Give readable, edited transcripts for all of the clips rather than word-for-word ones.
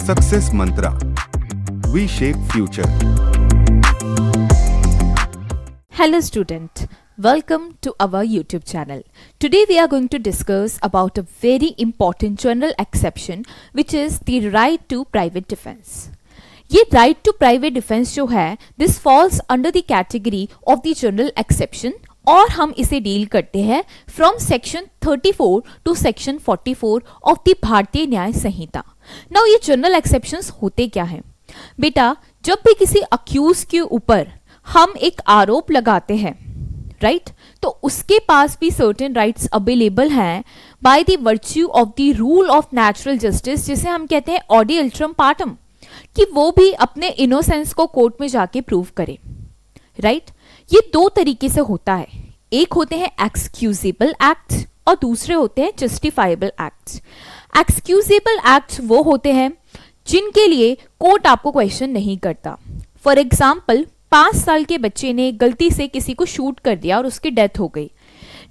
Success Mantra. We shape future. Hello student, welcome to our YouTube channel. Today we are going to discuss about a very important general exception which is the right to private defense. ये right to private defense जो है this falls under the category of the general exception और हम इसे deal करते हैं from section 34 to section 44 of the Bharatiya Nyaya Sanhita. Now ये general exceptions होते क्या हैं बेटा? जब भी किसी अक्यूज के ऊपर हम एक आरोप लगाते हैं राइट, तो उसके पास भी सर्टेन राइट्स अवेलेबल हैं by the virtue of the rule of natural justice, जिसे हम कहते हैं ऑडी अल्ट्रम पार्टम, कि वो भी अपने इनोसेंस को कोर्ट में जाके प्रूव करे राइट. ये दो तरीके से होता है, एक होते हैं एक्सक्यूजेबल एक्ट और दूसरे होते हैं जस्टिफाइबल एक्ट. एक्सक्यूजेबल एक्ट वो होते हैं जिनके लिए कोर्ट आपको क्वेश्चन नहीं करता. फॉर एग्जाम्पल 5 साल के बच्चे ने गलती से किसी को शूट कर दिया और उसकी डेथ हो गई.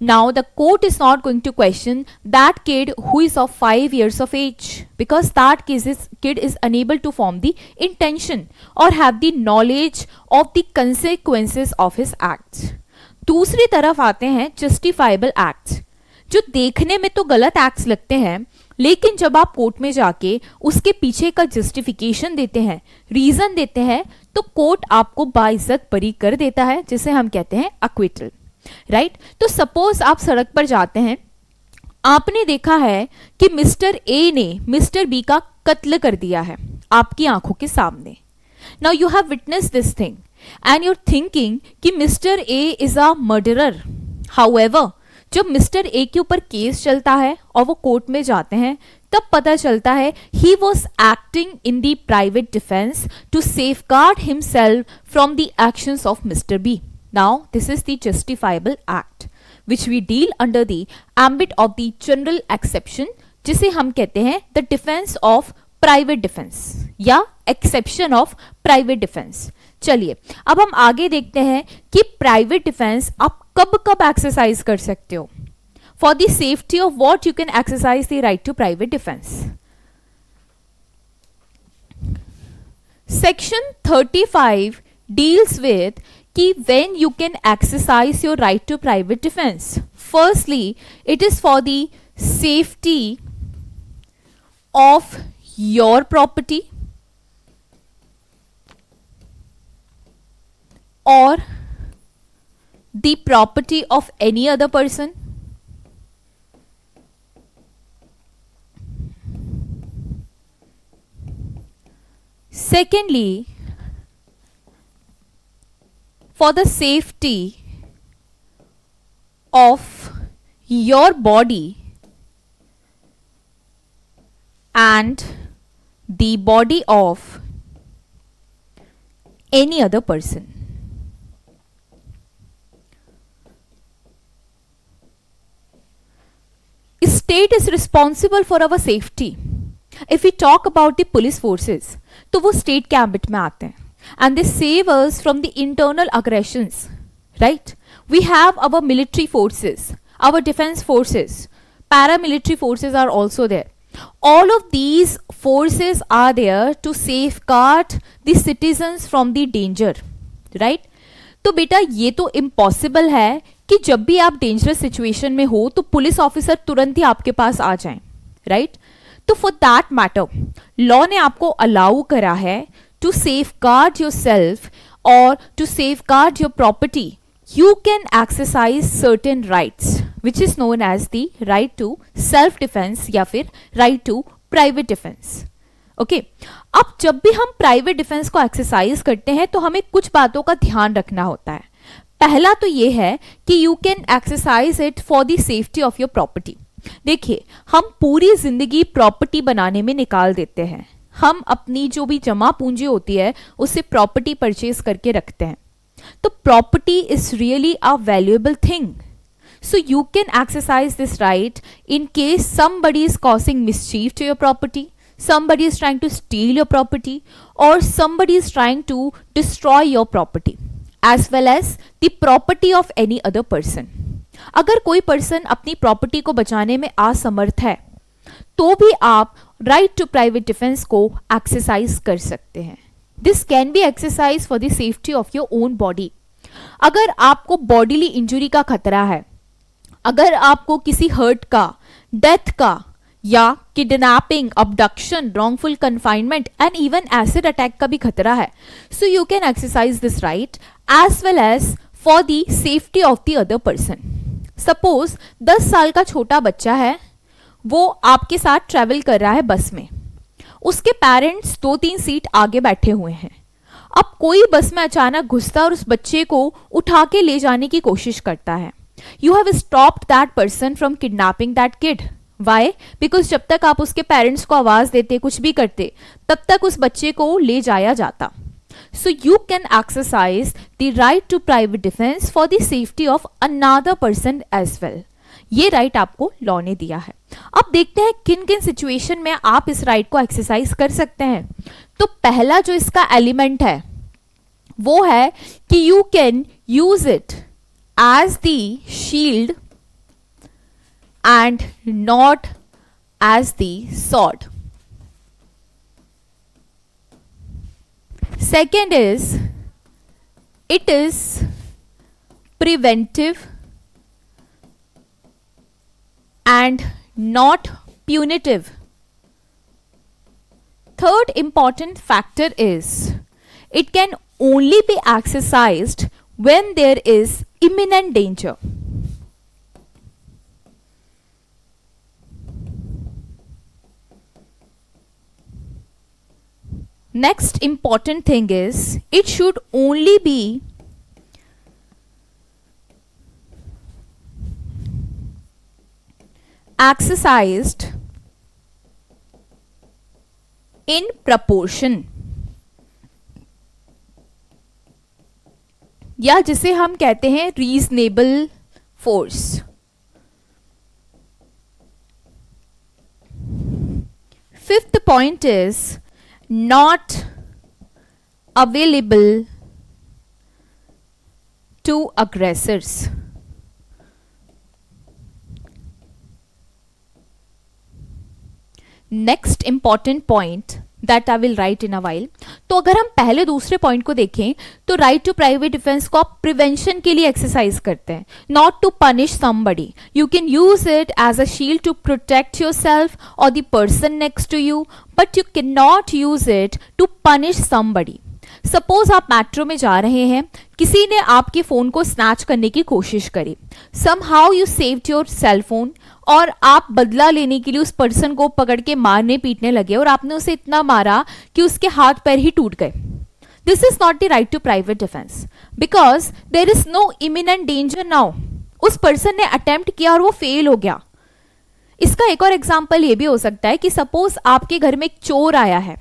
Now the court is not going to question that kid who is of 5 years of age because that kid is unable to form the intention or have the knowledge of the consequences of his acts. दूसरी तरफ आते हैं justifiable acts, जो देखने में तो गलत acts लगते हैं लेकिन जब आप कोर्ट में जाके उसके पीछे का जस्टिफिकेशन देते हैं, रीजन देते हैं, तो कोर्ट आपको बाइज्जत बरी कर देता है, जिसे हम कहते हैं अक्विटल राइट. तो सपोज आप सड़क पर जाते हैं, आपने देखा है कि मिस्टर ए ने मिस्टर बी का कत्ल कर दिया है आपकी आंखों के सामने. Now you have witness this thing and you are thinking कि mister A is a murderer. However जब मिस्टर ए के ऊपर केस चलता है और वो कोर्ट में जाते हैं, तब पता चलता है he was acting in the private defence to safeguard himself from the actions of mister B. Now, this is the justifiable act, which we deal under the ambit of the general exception, जिसे हम कहते हैं the defense of private defense या exception of private defense. चलिए अब हम आगे देखते हैं कि private defense आप कब कब exercise कर सकते हो. For the safety of what you can exercise the right to private defense. Section 35 deals with कि when you can exercise your right to private defense. Firstly, it is for the safety of your property or the property of any other person. Secondly, for the safety of your body and the body of any other person. State is responsible for our safety. If we talk about the police forces, तो वो state के ambit में आते हैं. And they save us from the internal aggressions, right? We have our military forces, our defense forces, paramilitary forces are also there. All of these forces are there to safeguard the citizens from the danger, right? तो बेटा ये तो impossible है कि जब भी आप dangerous situation में हो तो पुलिस ऑफिसर तुरंत ही आपके पास आ जाएं, राइट? तो फॉर दैट मैटर लॉ ने आपको अलाउ करा है to safeguard yourself or to safeguard your property. You can exercise certain rights which is known as the right to self defense या फिर right to private defense. Okay? अब जब भी हम private defense को exercise करते हैं तो हमें कुछ बातों का ध्यान रखना होता है. पहला तो ये है कि you can exercise it for the safety of your property. देखिए हम पूरी जिंदगी प्रॉपर्टी बनाने में निकाल देते हैं, हम अपनी जो भी जमा पूंजी होती है उससे प्रॉपर्टी परचेज करके रखते हैं. तो property is really a valuable thing. So you can exercise this right in case somebody is causing mischief to your property, somebody is trying to steal your property, or somebody is trying to destroy your property, as well as the property of any other person. अगर कोई person अपनी property को बचाने में असमर्थ है तो भी आप राइट टू प्राइवेट डिफेंस को एक्सरसाइज कर सकते हैं. This can be exercise for the safety of your own body. अगर आपको बॉडीली इंजुरी का खतरा है, अगर आपको किसी हर्ट का, डेथ का या kidnapping, abduction, wrongful confinement and even acid attack का भी खतरा है, so you can exercise this right as well as for the safety of the other person. Suppose 10 साल का छोटा बच्चा है, वो आपके साथ ट्रेवल कर रहा है बस में. उसके पेरेंट्स 2-3 सीट आगे बैठे हुए हैं. अब कोई बस में अचानक घुसता और उस बच्चे को उठा के ले जाने की कोशिश करता है. You have stopped that person from kidnapping that kid. Why? Because जब तक आप उसके पेरेंट्स को आवाज देते, कुछ भी करते, तब तक उस बच्चे को ले जाया जाता. So you can exercise the right to private defence for the safety of another person as well. ये राइट आपको लॉ ने दिया है. अब देखते हैं किन किन सिचुएशन में आप इस राइट को एक्सरसाइज कर सकते हैं. तो पहला जो इसका एलिमेंट है वो है कि you can use it as the shield and not as the sword. Second is, it is preventive and not punitive. Third important factor is, it can only be exercised when there is imminent danger. Next important thing is, it should only be exercised in proportion, या जिसे हम कहते हैं reasonable force. Fifth point is, not available to aggressors. Next important point that I will write in a while. तो अगर हम पहले दूसरे पॉइंट को देखें तो राइट टू प्राइवेट डिफेंस को आप प्रिवेंशन के लिए एक्सरसाइज करते हैं, not to punish somebody. You can use it as a shield to protect yourself or the person next to you, but you can not use it to punish somebody. Suppose आप metro में जा रहे हैं, किसी ने आपके phone को snatch करने की कोशिश करी. Somehow you saved your cell phone और आप बदला लेने के लिए उस पर्सन को पकड़ के मारने पीटने लगे और आपने उसे इतना मारा कि उसके हाथ पैर ही टूट गए. This is not the right to private defence because there is no imminent danger now. उस पर्सन ने अटेम्प्ट किया और वो फेल हो गया. इसका एक और एग्जाम्पल ये भी हो सकता है कि सपोज आपके घर में एक चोर आया है.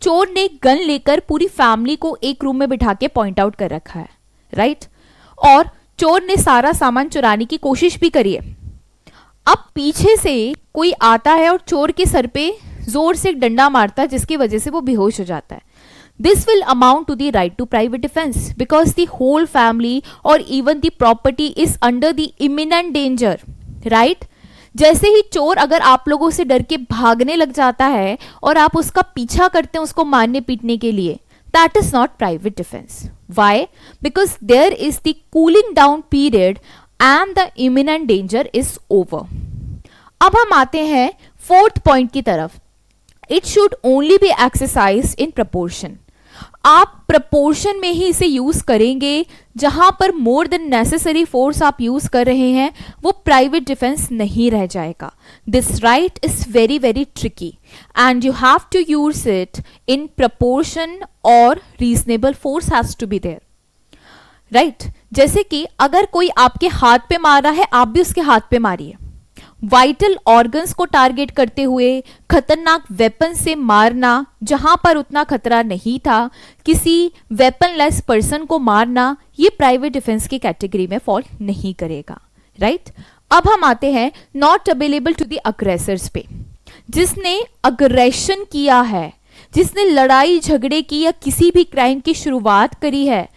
चोर ने गन लेकर पूरी फैमिली को एक रूम में बिठा के पॉइंट आउट कर रखा है, राइट? और चोर ने सारा सामान चुराने की कोशिश भी करी है. अब पीछे से कोई आता है और चोर के सर पे जोर से एक डंडा मारता है जिसकी वजह से वो बेहोश हो जाता है. This will amount to the right to private defence because the whole family और even the property is under the imminent danger, right? जैसे ही चोर अगर आप लोगों से डर के भागने लग जाता है और आप उसका पीछा करते हैं उसको मारने पीटने के लिए, that is not private defence. Why? Because there is the cooling down period and the imminent danger is over. अब हम आते हैं फोर्थ पॉइंट की तरफ. It should only be exercised in proportion. आप प्रपोर्शन में ही इसे यूज करेंगे. जहां पर मोर देन नेसेसरी फोर्स आप यूज कर रहे हैं वो प्राइवेट डिफेंस नहीं रह जाएगा. This right is very very tricky and you have to use it in proportion और reasonable force has to be there, right? जैसे कि अगर कोई आपके हाथ पे मार रहा है, आप भी उसके हाथ पे मारिए. वाइटल ऑर्गन्स को टारगेट करते हुए खतरनाक वेपन से मारना, जहां पर उतना खतरा नहीं था, किसी वेपनलेस पर्सन को मारना, ये प्राइवेट डिफेंस की कैटेगरी में फॉल नहीं करेगा, राइट? अब हम आते हैं नॉट अवेलेबल टू द अग्रेसर्स पे. जिसने अग्रेशन किया है, जिसने लड़ाई झगड़े की या किसी भी क्राइम की शुरुआत करी है,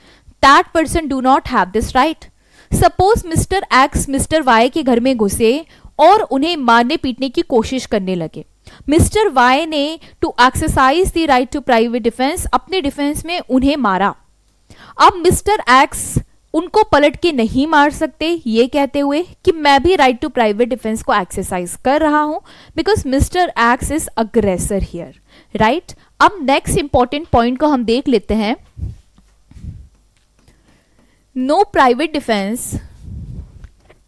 that person do not have this right. Suppose Mr. X Mr. Y के घर में घुसे और उन्हें मारने पीटने की कोशिश करने लगे. मिस्टर वाई ने to exercise the right to private defence अपने डिफेंस में उन्हें मारा। अब मिस्टर एक्स उनको पलट के नहीं मार सकते ये कहते हुए कि मैं भी राइट टू प्राइवेट डिफेंस को एक्सरसाइज कर रहा हूं because mister X is aggressor here, right. अब नेक्स्ट इंपॉर्टेंट पॉइंट को हम देख लेते हैं। No private defence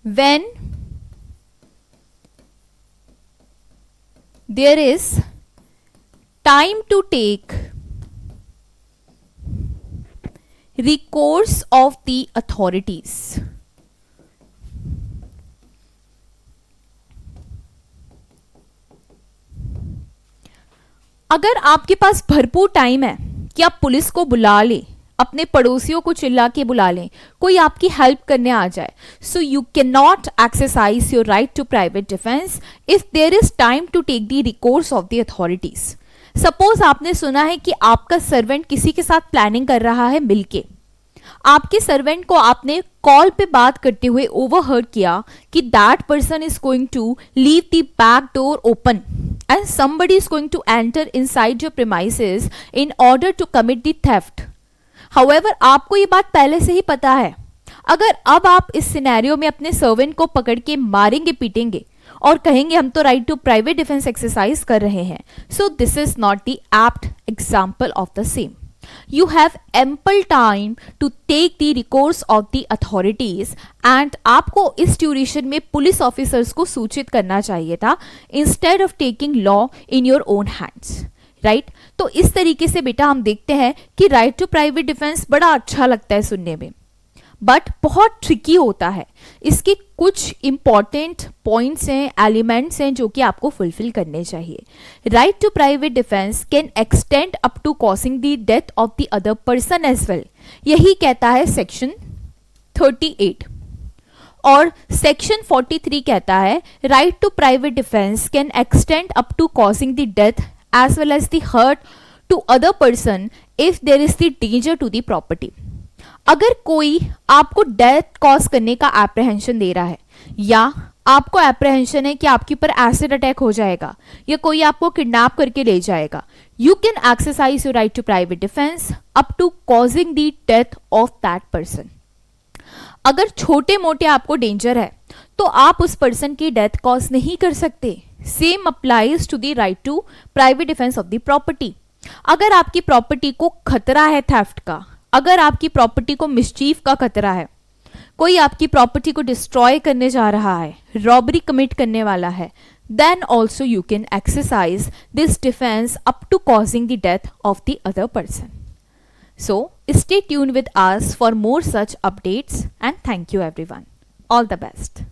when there is time to take recourse of the authorities। अगर आपके पास भरपूर टाइम है कि आप पुलिस को बुला लें, अपने पड़ोसियों को चिल्ला के बुला लें, कोई आपकी हेल्प करने आ जाए, so you can not exercise your right to private defence if there is time to take the recourse of the authorities. Suppose आपने सुना है कि आपका सर्वेंट किसी के साथ प्लानिंग कर रहा है मिलके, आपके सर्वेंट को आपने कॉल पे बात करते हुए ओवरहर्ड किया कि that person is going to leave the back door open and somebody is going to enter inside your premises in order to commit the theft. However आपको ये बात पहले से ही पता है। अगर अब आप इस सिनेरियो में अपने सर्वेंट को पकड़ के मारेंगे पीटेंगे और कहेंगे हम तो right to private defence exercise कर रहे हैं, so this is not the apt example of the same. You have ample time to take the recourse of the authorities and आपको इस ड्यूरेशन में पुलिस ऑफिसर्स को सूचित करना चाहिए था instead of taking law in your own hands, right? तो इस तरीके से बेटा हम देखते हैं कि राइट टू प्राइवेट डिफेंस बड़ा अच्छा लगता है सुनने में, बट बहुत ट्रिकी होता है। इसके कुछ इंपॉर्टेंट पॉइंट्स हैं, एलिमेंट्स हैं जो कि आपको फुलफिल करने चाहिए। Right to private defence can extend up to causing the death of the other person as well, यही कहता है सेक्शन 38। और सेक्शन 43 कहता है right to private defence can extend up to causing the death as well as the hurt to other person if there is the danger to the property. अगर कोई आपको death cause करने का एप्रहेंशन दे रहा है या आपको एप्रहेंशन है कि आपके ऊपर एसिड अटैक हो जाएगा या कोई आपको किडनैप करके ले जाएगा, you can exercise your right to private defence up to causing the death of that person. अगर छोटे मोटे आपको डेंजर है तो आप उस पर्सन की डेथ कॉज नहीं कर सकते। Same applies to the right to private defence of the property. अगर आपकी प्रॉपर्टी को खतरा है थेफ्ट का, अगर आपकी प्रॉपर्टी को मिसचीफ का खतरा है, कोई आपकी प्रॉपर्टी को डिस्ट्रॉय करने जा रहा है, रॉबरी कमिट करने वाला है, then also you can exercise this defense up to causing the death of the other person. So stay tuned with us for more such updates and thank you everyone. All the best.